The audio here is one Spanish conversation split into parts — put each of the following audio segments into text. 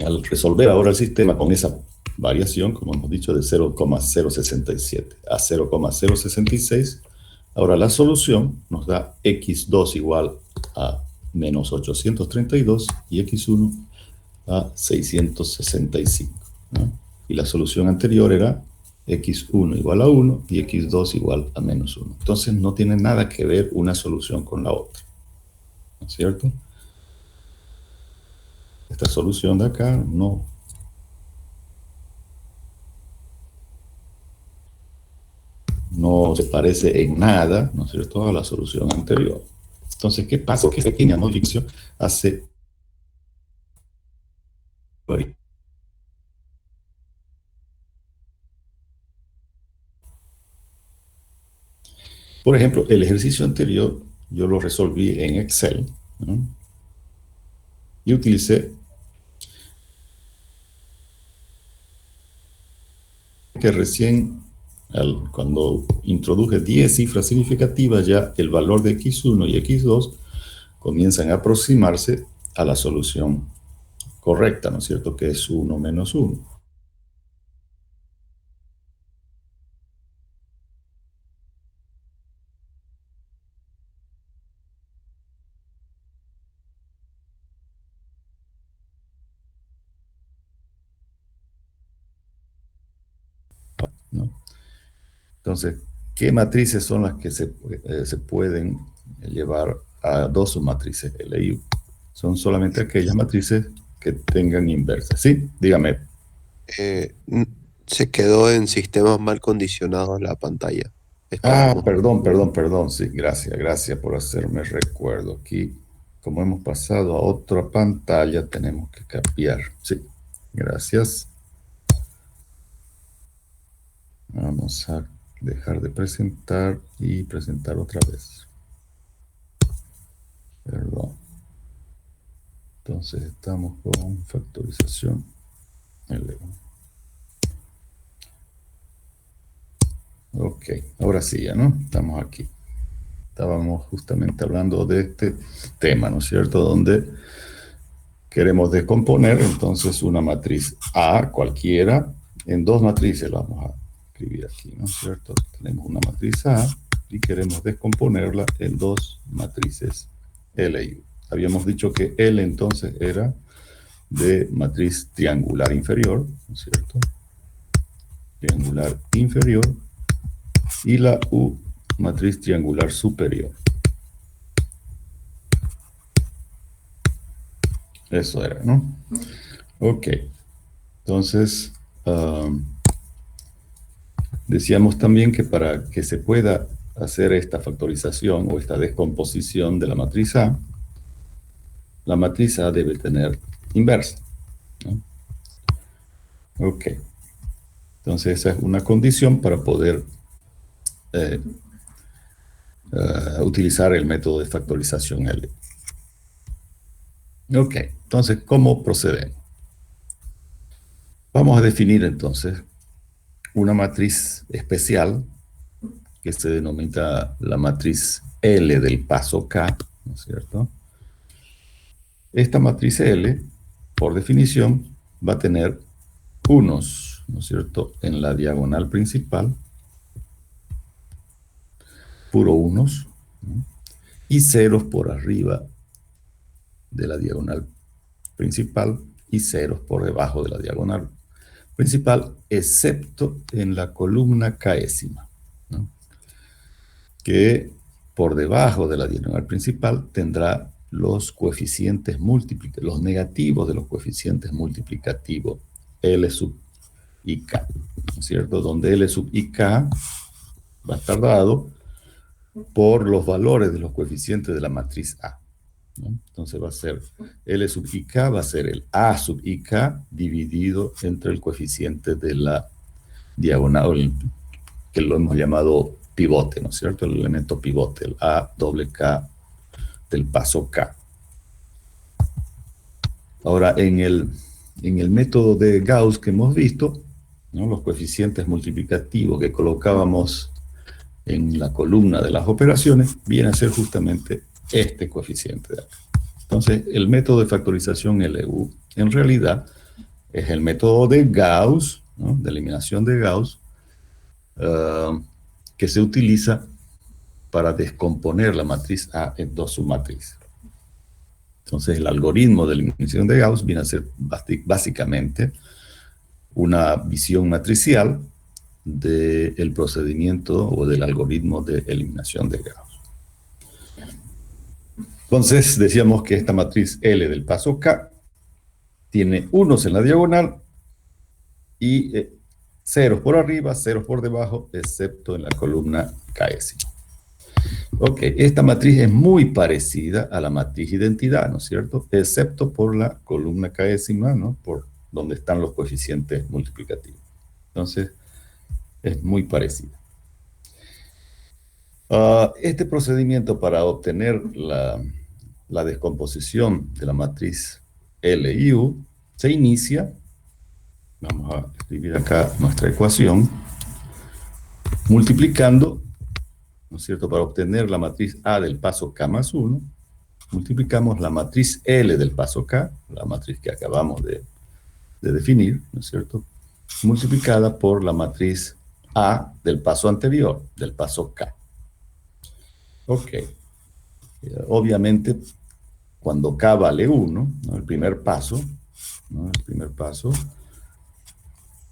al resolver ahora el sistema con esa variación, como hemos dicho, de 0,067 a 0,066, ahora la solución nos da x2 igual a menos 832 y x1 a 665, ¿no? Y la solución anterior era x1 igual a 1 y x2 igual a menos 1. Entonces no tiene nada que ver una solución con la otra, ¿no es cierto? Esta solución de acá no se parece en nada, ¿no es cierto?, a la solución anterior. Entonces, ¿qué pasa? Que esta pequeña modificación hace... Por ejemplo, el ejercicio anterior yo lo resolví en Excel, ¿no? Y utilicé que recién, cuando introduje 10 cifras significativas, ya el valor de x1 y x2 comienzan a aproximarse a la solución correcta, ¿no es cierto?, que es 1 menos 1. ¿No? Entonces, ¿qué matrices son las que se pueden llevar a dos submatrices L y U? Son solamente aquellas matrices que tengan inversa. Sí, dígame. Eh, n- Se quedó en sistemas mal condicionados la pantalla. Ah, Estábamos. perdón. Sí, gracias por hacerme recuerdo. Aquí, como hemos pasado a otra pantalla, tenemos que cambiar. Sí, gracias. Vamos a dejar de presentar y presentar otra vez. Perdón. Entonces estamos con factorización L. Ok, ahora sí ya, ¿no? Estamos aquí. Estábamos justamente hablando de este tema, ¿no es cierto? Donde queremos descomponer entonces una matriz A cualquiera en dos matrices. La vamos a escribir aquí, ¿no es cierto? Tenemos una matriz A y queremos descomponerla en dos matrices L y U. Habíamos dicho que L entonces era de matriz triangular inferior, ¿no es cierto? Triangular inferior, y la U, matriz triangular superior. Eso era, ¿no? Ok. Entonces, decíamos también que para que se pueda hacer esta factorización o esta descomposición de la matriz A debe tener inversa, ¿no? Ok. Entonces, esa es una condición para poder eh, utilizar el método de factorización L. Ok, entonces, ¿cómo procedemos? Vamos a definir entonces una matriz especial que se denomina la matriz L del paso K, ¿no es cierto? Esta matriz L, por definición, va a tener unos, ¿no es cierto?, en la diagonal principal, puro unos, ¿no?, y ceros por arriba de la diagonal principal y ceros por debajo de la diagonal principal, excepto en la columna késima, ¿no?, que por debajo de la diagonal principal tendrá los coeficientes múltiples, los negativos de los coeficientes multiplicativos L sub y K, ¿no es cierto? Donde L sub y K va a estar dado por los valores de los coeficientes de la matriz A, ¿no? Entonces va a ser L sub i K, va a ser el A sub i K dividido entre el coeficiente de la diagonal, que lo hemos llamado pivote, ¿no es cierto? El elemento pivote, el A doble K del paso K. Ahora, en el método de Gauss que hemos visto, ¿no?, los coeficientes multiplicativos que colocábamos en la columna de las operaciones viene a ser justamente este coeficiente de acá. Entonces, el método de factorización LU en realidad es el método de Gauss, ¿no? De eliminación de Gauss, que se utiliza para descomponer la matriz A en dos submatrices. Entonces, el algoritmo de eliminación de Gauss viene a ser básicamente una visión matricial del procedimiento o del algoritmo de eliminación de Gauss. Entonces, decíamos que esta matriz L del paso K tiene unos en la diagonal y ceros por arriba, ceros por debajo, excepto en la columna k'ésima. Ok, esta matriz es muy parecida a la matriz identidad, ¿no es cierto? Excepto por la columna k'ésima, ¿no? Por donde están los coeficientes multiplicativos. Entonces, es muy parecida. Este procedimiento para obtener la descomposición de la matriz L y U se inicia, vamos a escribir acá nuestra ecuación, multiplicando, ¿no es cierto? Para obtener la matriz A del paso K más 1, multiplicamos la matriz L del paso K, la matriz que acabamos de definir, ¿no es cierto? Multiplicada por la matriz A del paso anterior, del paso K. Ok. Obviamente, cuando K vale 1, ¿no? El primer paso, ¿no? El primer paso,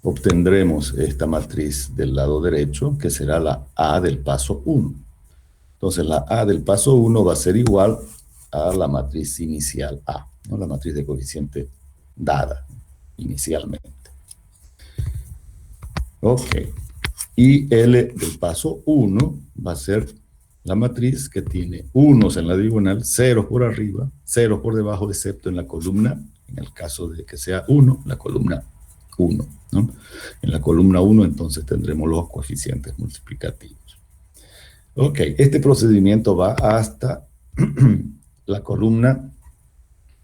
obtendremos esta matriz del lado derecho, que será la A del paso 1. Entonces, la A del paso 1 va a ser igual a la matriz inicial A, ¿no? La matriz de coeficiente dada inicialmente. Ok. Y L del paso 1 va a ser la matriz que tiene unos en la diagonal, ceros por arriba, ceros por debajo, excepto en la columna, en el caso de que sea 1, la columna 1, ¿no? En la columna 1 entonces tendremos los coeficientes multiplicativos. Ok, este procedimiento va hasta la columna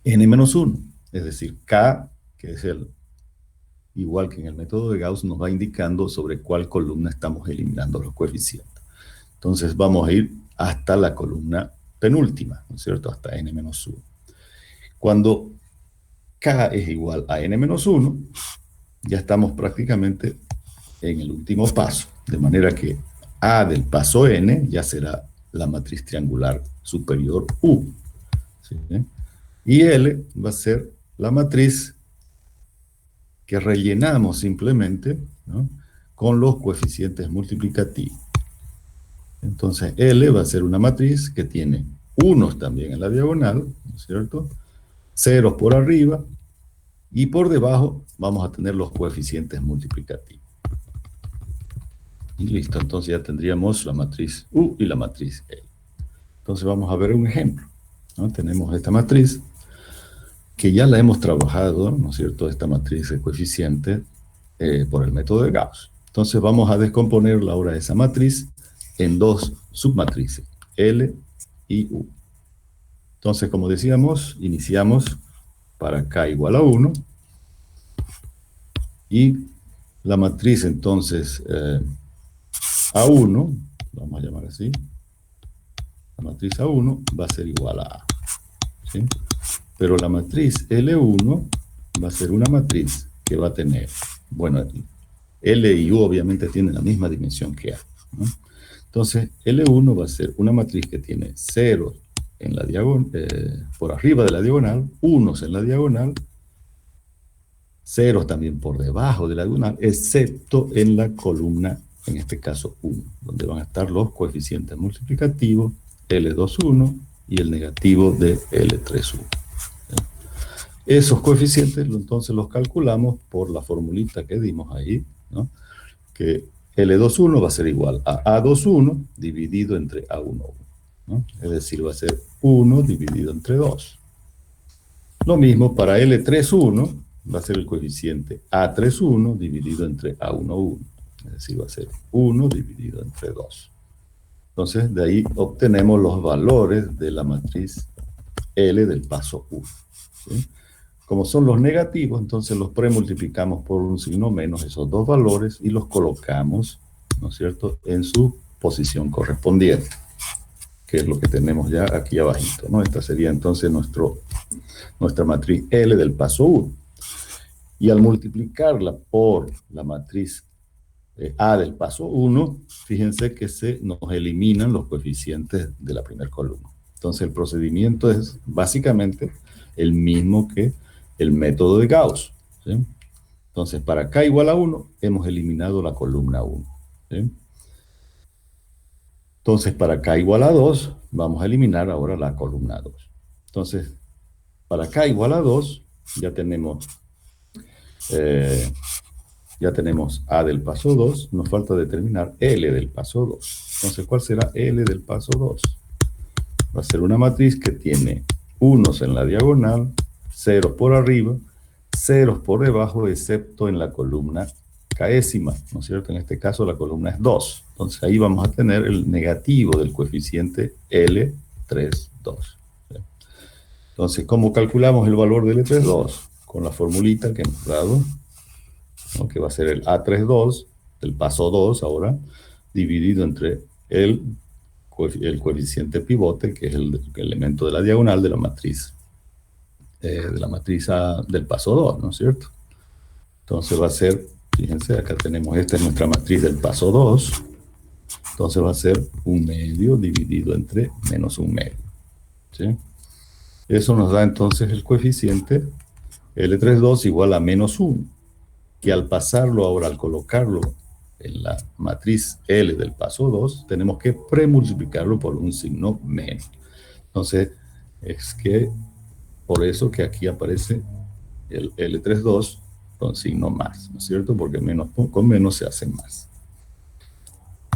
n-1, es decir, K, que es el igual que en el método de Gauss, nos va indicando sobre cuál columna estamos eliminando los coeficientes. Entonces vamos a ir hasta la columna penúltima, ¿no es cierto? Hasta n-1. Cuando K es igual a n-1, ya estamos prácticamente en el último paso, de manera que A del paso n ya será la matriz triangular superior U, ¿sí? Y L va a ser la matriz que rellenamos simplemente, ¿no? Con los coeficientes multiplicativos. Entonces L va a ser una matriz que tiene unos también en la diagonal, ¿no es cierto? Ceros por arriba, y por debajo vamos a tener los coeficientes multiplicativos. Y listo, entonces ya tendríamos la matriz U y la matriz L. Entonces vamos a ver un ejemplo, ¿no? Tenemos esta matriz que ya la hemos trabajado, ¿no es cierto? Esta matriz de coeficiente por el método de Gauss. Entonces vamos a descomponer ahora esa matriz en dos submatrices, L y U. Entonces, como decíamos, iniciamos para K igual a 1. Y la matriz entonces A1, vamos a llamar así, la matriz A1 va a ser igual a A, ¿sí? Pero la matriz L1 va a ser una matriz que va a tener, bueno, L y U obviamente tienen la misma dimensión que A, ¿no? Entonces, L1 va a ser una matriz que tiene ceros en la por arriba de la diagonal, unos en la diagonal, ceros también por debajo de la diagonal, excepto en la columna, en este caso 1, donde van a estar los coeficientes multiplicativos, L21 y el negativo de L31. Esos coeficientes entonces los calculamos por la formulita que dimos ahí, ¿no? Que L21 va a ser igual a A21 dividido entre A11, ¿no? Es decir, va a ser 1 dividido entre 2. Lo mismo para L31, va a ser el coeficiente A31 dividido entre A11. Es decir, va a ser 1 dividido entre 2. Entonces, de ahí obtenemos los valores de la matriz L del paso 1. ¿Sí? Como son los negativos, entonces los premultiplicamos por un signo menos esos dos valores y los colocamos, ¿no es cierto?, en su posición correspondiente, que es lo que tenemos ya aquí abajito, ¿no? Esta sería entonces nuestra matriz L del paso 1. Y al multiplicarla por la matriz A del paso 1, fíjense que se nos eliminan los coeficientes de la primera columna. Entonces el procedimiento es básicamente el mismo que el método de Gauss, ¿sí? Entonces para k igual a 1 hemos eliminado la columna 1, ¿sí? Entonces para k igual a 2 vamos a eliminar ahora la columna 2. Entonces para k igual a 2 ya tenemos A del paso 2, nos falta determinar L del paso 2. Entonces, ¿cuál será L del paso 2? Va a ser una matriz que tiene unos en la diagonal, ceros por arriba, ceros por debajo, excepto en la columna késima, ¿no es cierto? En este caso la columna es 2. Entonces ahí vamos a tener el negativo del coeficiente L32. Entonces, ¿cómo calculamos el valor del L32? Con la formulita que hemos dado, ¿no? Que va a ser el A32 del paso 2 ahora, dividido entre el coeficiente pivote, que es el elemento de la diagonal de la matriz A del paso 2, ¿no es cierto? Entonces va a ser, fíjense, acá tenemos, esta es nuestra matriz del paso 2, entonces va a ser 1 medio dividido entre menos 1 medio, ¿sí? Eso nos da entonces el coeficiente L32 igual a menos 1, que al pasarlo ahora, al colocarlo en la matriz L del paso 2, tenemos que premultiplicarlo por un signo menos. Entonces, es que por eso que aquí aparece el L32 con signo más, ¿no es cierto? Porque menos con menos se hace más.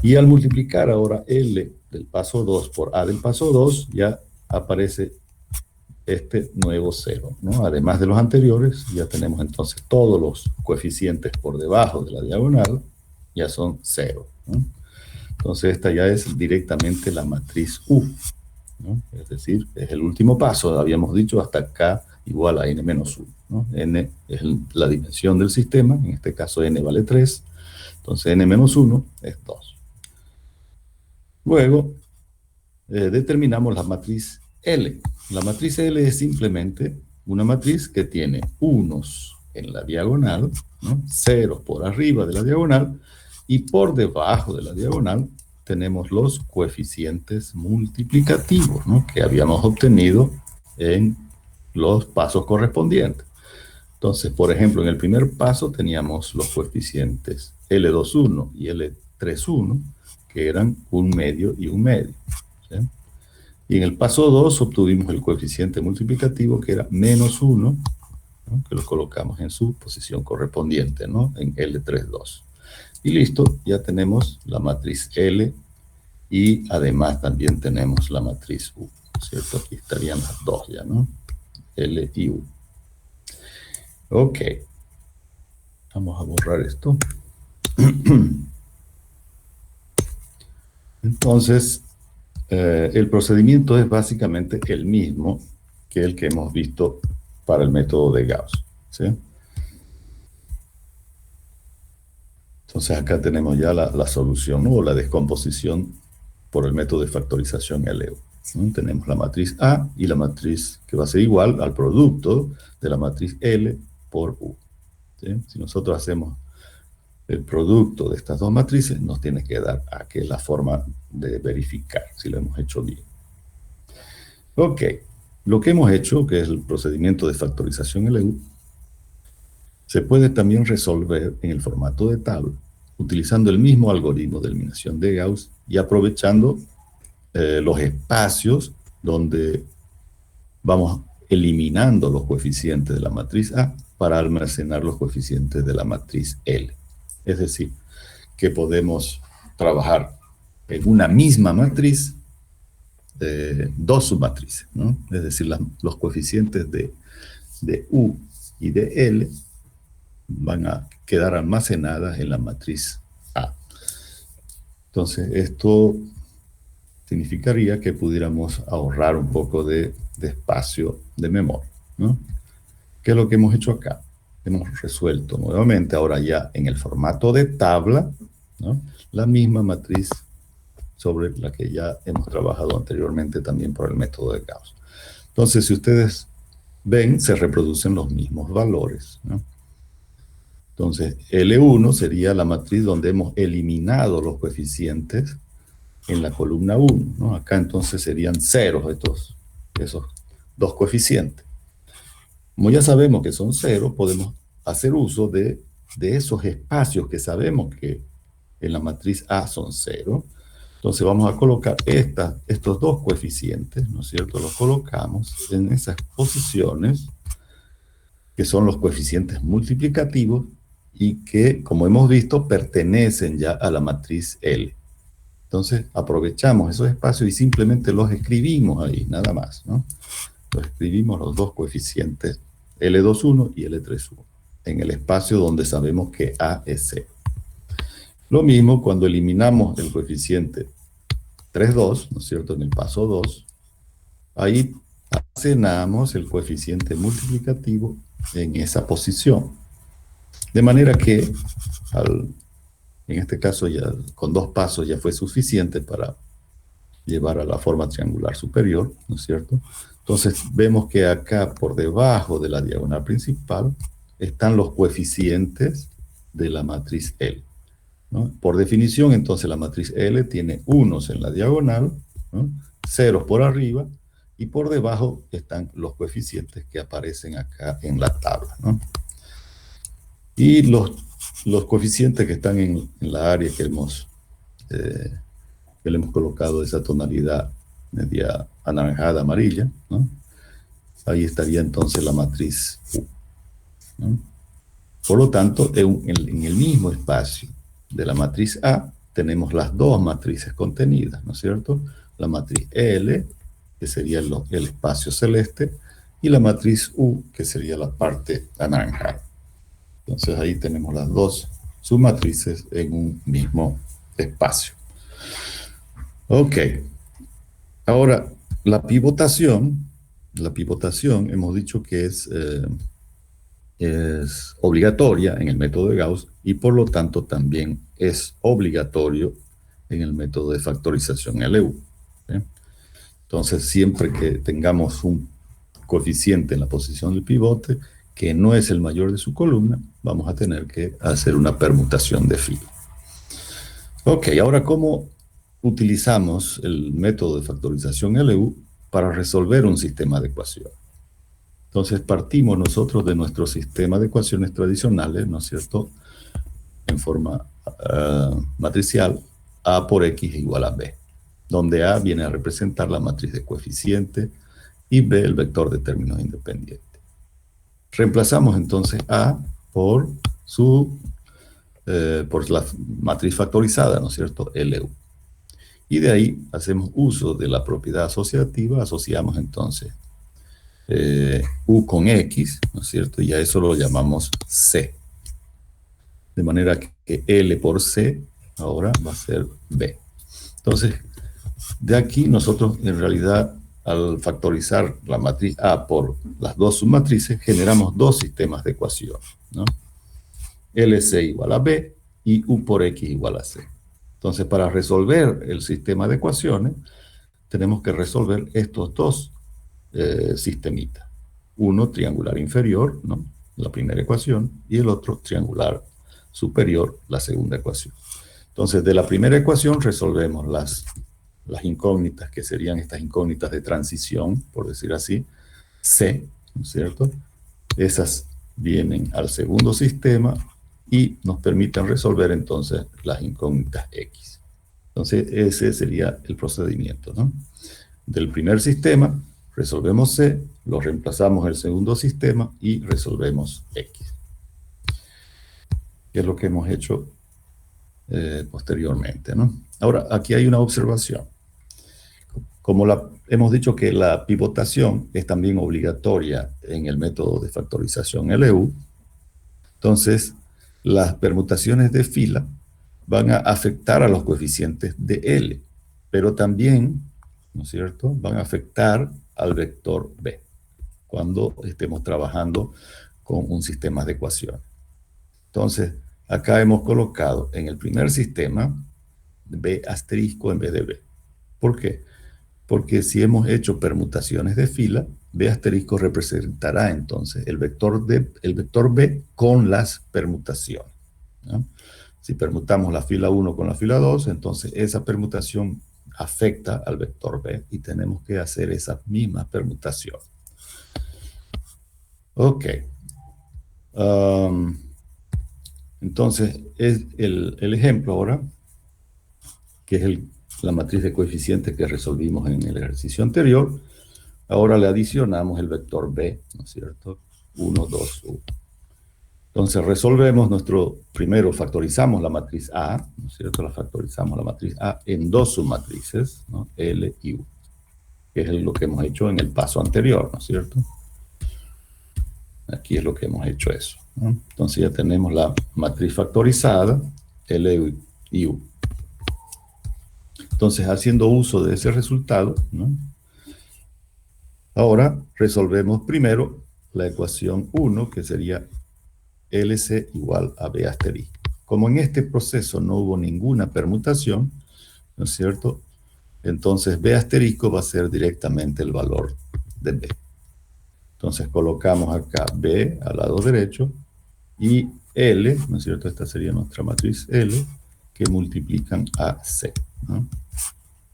Y al multiplicar ahora L del paso 2 por A del paso 2, ya aparece este nuevo cero, ¿no? Además de los anteriores, ya tenemos entonces todos los coeficientes por debajo de la diagonal, ya son 0, ¿no? Entonces esta ya es directamente la matriz U, ¿no? Es decir, es el último paso, habíamos dicho hasta k igual a n menos 1, ¿no? N es la dimensión del sistema, en este caso n vale 3, entonces n menos 1 es 2. Luego determinamos la matriz L. La matriz L es simplemente una matriz que tiene unos en la diagonal, ¿no? Ceros por arriba de la diagonal, y por debajo de la diagonal tenemos los coeficientes multiplicativos, ¿no? Que habíamos obtenido en los pasos correspondientes. Entonces, por ejemplo, en el primer paso teníamos los coeficientes L21 y L31, que eran 1 medio y 1 medio, ¿sí? Y en el paso 2 obtuvimos el coeficiente multiplicativo, que era menos 1, ¿no? Que lo colocamos en su posición correspondiente, ¿no? En L32. Y listo, ya tenemos la matriz L y además también tenemos la matriz U, ¿cierto? Aquí estarían las dos ya, ¿no? L y U. Ok. Vamos a borrar esto. Entonces, el procedimiento es básicamente el mismo que el que hemos visto para el método de Gauss, ¿sí? Entonces acá tenemos ya la solución, ¿no? O la descomposición por el método de factorización LU, ¿no? Tenemos la matriz A y la matriz que va a ser igual al producto de la matriz L por U, ¿sí? Si nosotros hacemos el producto de estas dos matrices, nos tiene que dar a que es la forma de verificar si lo hemos hecho bien. Ok, lo que hemos hecho, que es el procedimiento de factorización LU, se puede también resolver en el formato de tabla, utilizando el mismo algoritmo de eliminación de Gauss y aprovechando los espacios donde vamos eliminando los coeficientes de la matriz A para almacenar los coeficientes de la matriz L. Es decir, que podemos trabajar en una misma matriz dos submatrices, ¿no? Es decir, los coeficientes de U y de L van a quedar almacenadas en la matriz A. Entonces, esto significaría que pudiéramos ahorrar un poco de espacio de memoria, ¿no? ¿Qué es lo que hemos hecho acá? Hemos resuelto nuevamente, ahora ya en el formato de tabla, ¿no? La misma matriz sobre la que ya hemos trabajado anteriormente también por el método de Gauss. Entonces, si ustedes ven, se reproducen los mismos valores, ¿no? Entonces, L1 sería la matriz donde hemos eliminado los coeficientes en la columna 1, ¿no? Acá entonces serían ceros esos dos coeficientes. Como ya sabemos que son ceros, podemos hacer uso de esos espacios que sabemos que en la matriz A son cero. Entonces vamos a colocar estos dos coeficientes, ¿no es cierto? Los colocamos en esas posiciones que son los coeficientes multiplicativos y que, como hemos visto, pertenecen ya a la matriz L. Entonces aprovechamos esos espacios y simplemente los escribimos ahí, nada más, ¿no? Los escribimos los dos coeficientes L21 y L31 en el espacio donde sabemos que A es 0. Lo mismo cuando eliminamos el coeficiente 3,2, ¿no es cierto? En el paso 2, ahí almacenamos el coeficiente multiplicativo en esa posición. De manera que, en este caso, ya con 2 pasos ya fue suficiente para llevar a la forma triangular superior, ¿no es cierto? Entonces vemos que acá por debajo de la diagonal principal están los coeficientes de la matriz L, ¿no? Por definición, entonces la matriz L tiene unos en la diagonal, ¿no? Ceros por arriba, y por debajo están los coeficientes que aparecen acá en la tabla, ¿no? Y los coeficientes que están en la área que le hemos colocado esa tonalidad media anaranjada, amarilla, ¿no? Ahí estaría entonces la matriz U, ¿no? Por lo tanto, en el mismo espacio de la matriz A tenemos las dos matrices contenidas, ¿no es cierto? La matriz L, que sería el espacio celeste, y la matriz U, que sería la parte anaranjada. Entonces ahí tenemos las dos submatrices en un mismo espacio. Ok. Ahora, la pivotación hemos dicho que es obligatoria en el método de Gauss y por lo tanto también es obligatorio en el método de factorización LU. ¿Sí? Entonces, siempre que tengamos un coeficiente en la posición del pivote que no es el mayor de su columna, vamos a tener que hacer una permutación de fila. Ok, ahora, ¿cómo utilizamos el método de factorización LU para resolver un sistema de ecuaciones? Entonces partimos nosotros de nuestro sistema de ecuaciones tradicionales, ¿no es cierto?, en forma matricial, A por X igual a B, donde A viene a representar la matriz de coeficiente y B el vector de términos independientes. Reemplazamos entonces A por la matriz factorizada, ¿no es cierto?, LU. Y de ahí hacemos uso de la propiedad asociativa, asociamos entonces U con X, ¿no es cierto? Y a eso lo llamamos C. De manera que L por C ahora va a ser B. Entonces, de aquí nosotros en realidad al factorizar la matriz A por las dos submatrices generamos dos sistemas de ecuaciones, ¿no? LC igual a B y U por X igual a C. Entonces, para resolver el sistema de ecuaciones, tenemos que resolver estos dos sistemitas. Uno triangular inferior, ¿no?, la primera ecuación, y el otro triangular superior, la segunda ecuación. Entonces, de la primera ecuación resolvemos las incógnitas, que serían estas incógnitas de transición, por decir así, C, ¿no es cierto? Esas vienen al segundo sistema y nos permiten resolver entonces las incógnitas X. Entonces, ese sería el procedimiento, ¿no? Del primer sistema resolvemos C, lo reemplazamos el segundo sistema y resolvemos X. Que es lo que hemos hecho posteriormente, ¿no? Ahora, aquí hay una observación. Como hemos dicho que la pivotación es también obligatoria en el método de factorización LU, entonces las permutaciones de fila van a afectar a los coeficientes de L, pero también, ¿no es cierto?, van a afectar al vector B cuando estemos trabajando con un sistema de ecuaciones. Entonces, acá hemos colocado en el primer sistema B asterisco en vez de B. ¿Por qué? Porque si hemos hecho permutaciones de fila, B asterisco representará entonces el vector B con las permutaciones, ¿no? Si permutamos la fila 1 con la fila 2, entonces esa permutación afecta al vector B y tenemos que hacer esa misma permutación. Ok. Entonces, es el ejemplo ahora, que es la matriz de coeficientes que resolvimos en el ejercicio anterior. Ahora le adicionamos el vector B, ¿no es cierto? 1, 2, 1. Entonces resolvemos primero factorizamos la matriz A, ¿no es cierto? Factorizamos la matriz A en dos submatrices, ¿no? L y U, que es lo que hemos hecho en el paso anterior, ¿no es cierto? Aquí es lo que hemos hecho eso, ¿no? Entonces ya tenemos la matriz factorizada, L y U. Entonces, haciendo uso de ese resultado, ¿no? Ahora resolvemos primero la ecuación 1, que sería LC igual a B asterisco. Como en este proceso no hubo ninguna permutación, ¿no es cierto? Entonces B asterisco va a ser directamente el valor de B. Entonces colocamos acá B al lado derecho y L, ¿no es cierto? Esta sería nuestra matriz L, que multiplican a C, ¿no?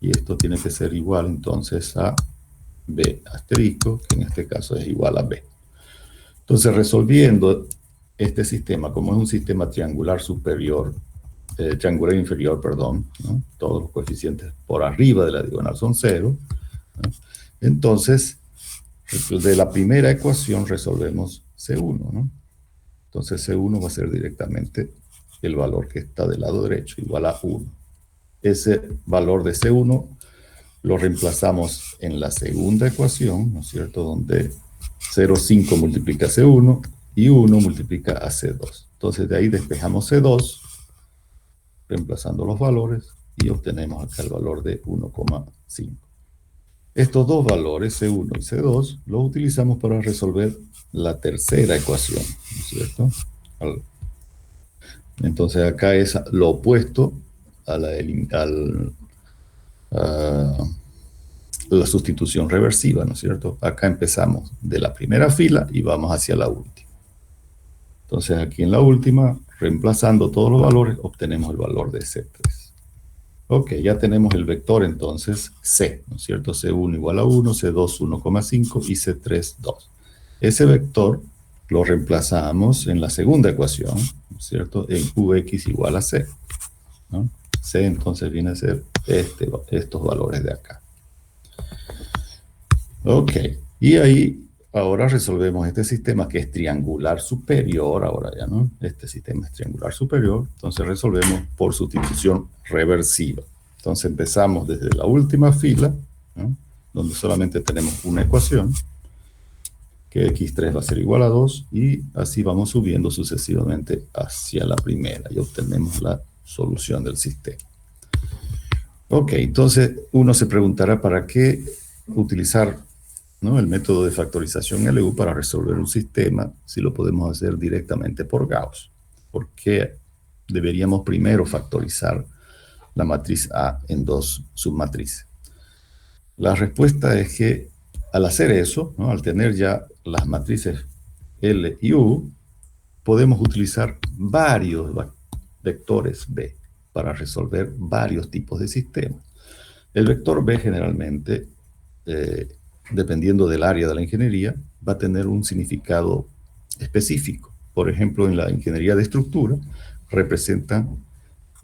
Y esto tiene que ser igual entonces a B asterisco, que en este caso es igual a B. Entonces resolviendo este sistema, como es un sistema triangular superior, triangular inferior, perdón, ¿no? Todos los coeficientes por arriba de la diagonal son 0, ¿no? Entonces, de la primera ecuación resolvemos C1, ¿no? Entonces C1 va a ser directamente el valor que está del lado derecho, igual a 1. Ese valor de C1 lo reemplazamos en la segunda ecuación, ¿no es cierto? Donde 0,5 multiplica C1 y 1 multiplica a C2. Entonces de ahí despejamos C2, reemplazando los valores, y obtenemos acá el valor de 1,5. Estos dos valores, C1 y C2, los utilizamos para resolver la tercera ecuación, ¿no es cierto? Entonces acá es lo opuesto a la sustitución reversiva, ¿no es cierto? Acá empezamos de la primera fila y vamos hacia la última. Entonces aquí en la última, reemplazando todos los valores, obtenemos el valor de C3. Ok, ya tenemos el vector entonces C, ¿no es cierto? C1 igual a 1, C2 1,5 y C3 2. Ese vector lo reemplazamos en la segunda ecuación, ¿no es cierto? En Qx igual a C, ¿no? C entonces viene a ser estos valores de acá. Ok, y ahí ahora resolvemos este sistema que es triangular superior, ahora ya, ¿no? Este sistema es triangular superior, entonces resolvemos por sustitución reversiva. Entonces empezamos desde la última fila, ¿no? Donde solamente tenemos una ecuación, que x3 va a ser igual a 2, y así vamos subiendo sucesivamente hacia la primera, y obtenemos la solución del sistema. Ok, entonces uno se preguntará para qué utilizar, ¿no?, el método de factorización LU para resolver un sistema si lo podemos hacer directamente por Gauss. ¿Por qué deberíamos primero factorizar la matriz A en dos submatrices? La respuesta es que al hacer eso, ¿no?, al tener ya las matrices L y U, podemos utilizar varios vectores B para resolver varios tipos de sistemas. El vector B generalmente, dependiendo del área de la ingeniería, va a tener un significado específico. Por ejemplo, en la ingeniería de estructura, representan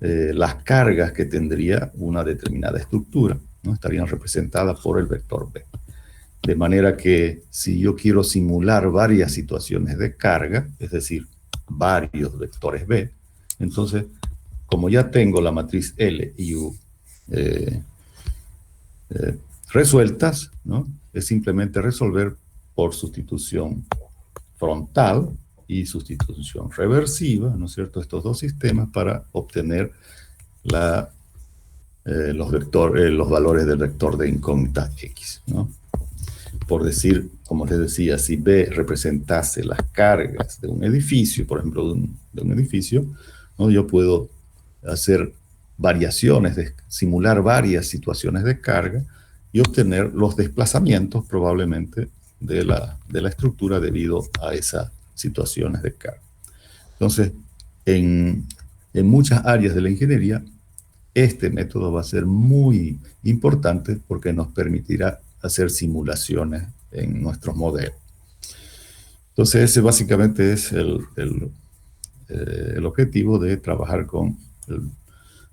las cargas que tendría una determinada estructura, ¿no? Estarían representadas por el vector B. De manera que si yo quiero simular varias situaciones de carga, es decir, varios vectores B, entonces, como ya tengo la matriz L y U resueltas, ¿no?, es simplemente resolver por sustitución frontal y sustitución reversiva, ¿no es cierto?, estos dos sistemas para obtener los valores del vector de incógnita X, ¿no? Por decir, como les decía, si B representase las cargas de un edificio, por ejemplo, de un edificio, ¿no?, yo puedo hacer variaciones, simular varias situaciones de carga y obtener los desplazamientos probablemente de la estructura debido a esas situaciones de carga. Entonces, en muchas áreas de la ingeniería, este método va a ser muy importante porque nos permitirá hacer simulaciones en nuestros modelos. Entonces, ese básicamente es el objetivo de trabajar con el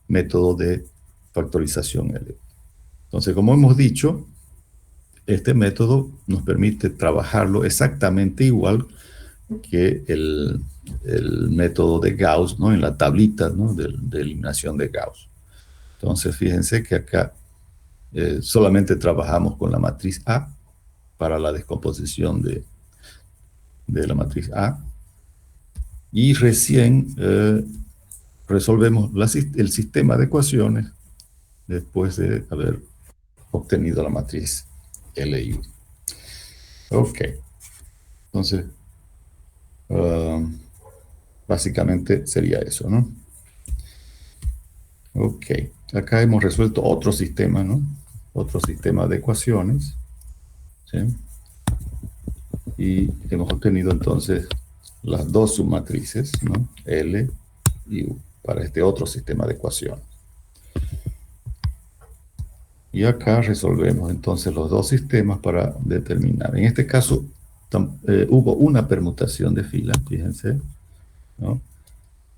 método de factorización L. Entonces, como hemos dicho, este método nos permite trabajarlo exactamente igual que el método de Gauss, ¿no? En la tablita, ¿no? de eliminación de Gauss. Entonces, fíjense que acá solamente trabajamos con la matriz A para la descomposición de la matriz A. Y recién resolvemos el sistema de ecuaciones después de haber obtenido la matriz L y U. Ok. Entonces, básicamente sería eso, ¿no? Ok. Acá hemos resuelto otro sistema, ¿no? Otro sistema de ecuaciones. ¿Sí? Y hemos obtenido entonces las dos submatrices, ¿no? L y U, para este otro sistema de ecuaciones. Y acá resolvemos entonces los dos sistemas para determinar. En este caso, hubo una permutación de fila, fíjense, ¿no?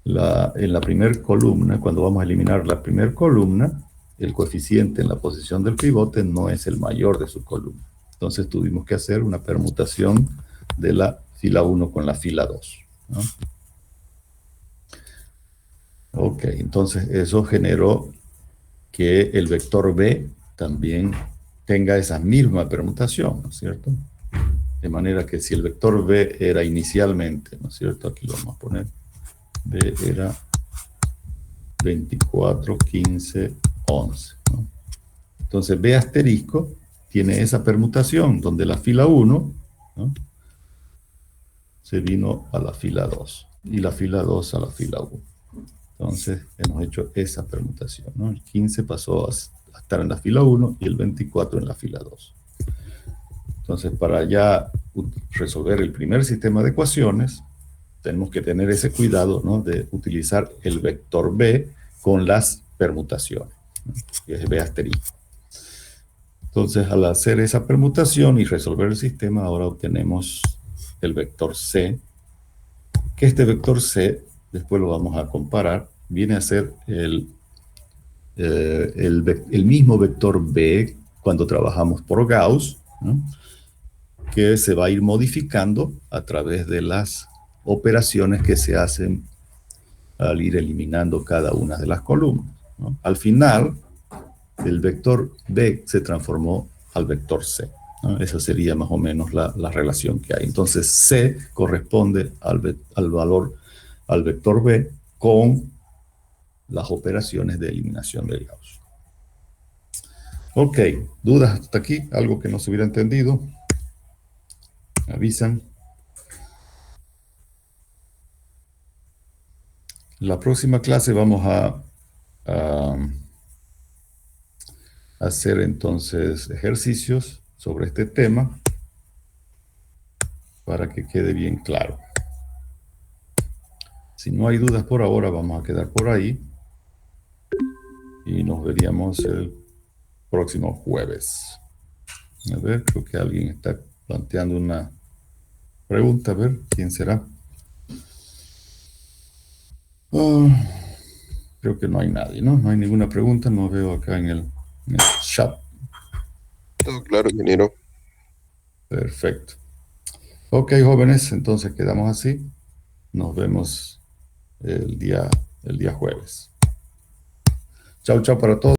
En la primera columna, cuando vamos a eliminar la primera columna, el coeficiente en la posición del pivote no es el mayor de su columna. Entonces tuvimos que hacer una permutación de la fila 1 con la fila 2, ¿no? Ok, entonces eso generó que el vector B también tenga esa misma permutación, ¿no es cierto? De manera que si el vector B era inicialmente, ¿no es cierto? Aquí lo vamos a poner. B era 24, 15, 11, ¿no? Entonces B asterisco tiene esa permutación donde la fila 1, ¿no? se vino a la fila 2 y la fila 2 a la fila 1. Entonces hemos hecho esa permutación, ¿no? El 15 pasó a estar en la fila 1 y el 24 en la fila 2. Entonces, para ya resolver el primer sistema de ecuaciones, tenemos que tener ese cuidado, ¿no? de utilizar el vector B con las permutaciones, ¿no? que es B asterisco. Entonces, al hacer esa permutación y resolver el sistema, ahora obtenemos el vector C, que este vector C, después lo vamos a comparar, viene a ser el mismo vector B cuando trabajamos por Gauss, ¿no? que se va a ir modificando a través de las operaciones que se hacen al ir eliminando cada una de las columnas, ¿no? Al final, el vector B se transformó al vector C, ¿no? Esa sería más o menos la relación que hay. Entonces, C corresponde al vector B con las operaciones de eliminación de Gauss. Ok, ¿dudas hasta aquí? ¿Algo que no se hubiera entendido? Me avisan. La próxima clase vamos a hacer entonces ejercicios sobre este tema para que quede bien claro. Si no hay dudas por ahora, vamos a quedar por ahí y nos veríamos el próximo jueves. A ver, creo que alguien está planteando una pregunta. A ver, ¿quién será? Creo que no hay nadie, ¿no? No hay ninguna pregunta, no veo acá en el chat. Todo claro, ingeniero. Perfecto. Ok, jóvenes, entonces quedamos así. Nos vemos el día jueves. Chao, chao para todos.